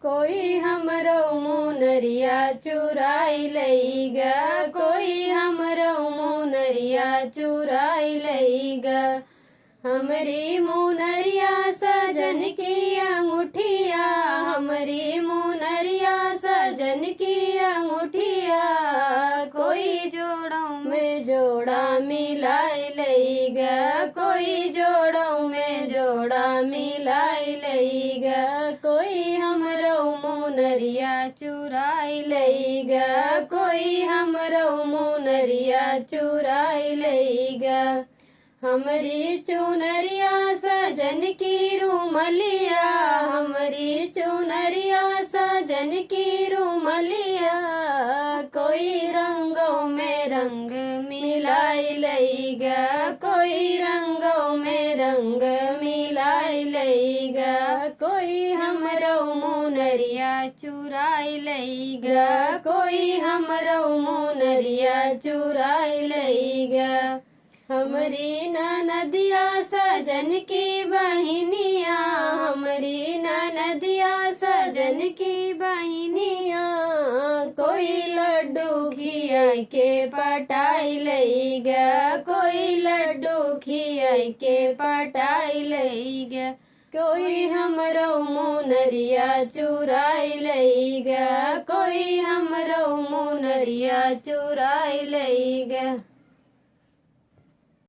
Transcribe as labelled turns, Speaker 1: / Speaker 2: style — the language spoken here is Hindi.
Speaker 1: कोई हमरो मुनरिया चुराई लईगा, कोई हमरो मुनरिया चुराई लईगा। हमरी मुनरिया सजन की अंगूठिया, हमरी मुनरिया सजन की अंगूठिया। कोई जोड़ों में जोड़ा मिलाई लईगा, कोई जोड़ों में जोड़ा मिलाई लईगा। कोई हमरो मुनरिया चुराई लईगा, कोई हमरो मुनरिया चुराई लईगा। हमरी चुनरिया सजन की रूमलिया, हमरी चुनरिया सजन की रूमलिया। कोई रंगों में रंग मिलाई लईगा, कोई रंगों में रंग मिलाई लईगा। कोई हमरो मुनरिया चुराई लईगा, कोई हमरो मुनरिया चुराई लईगा। हमरी ननदिया सजन की बहिनिया, हमरी ननदिया सजन की बहिनिया। कोई लड्डू खियाई के पटाई लईगा, कोई लड्डू खियाई के पटाई लईगा। कोई हमरो मुनरिया चुराई लईगा, कोई हमरो मुनरिया चुराई लईगा।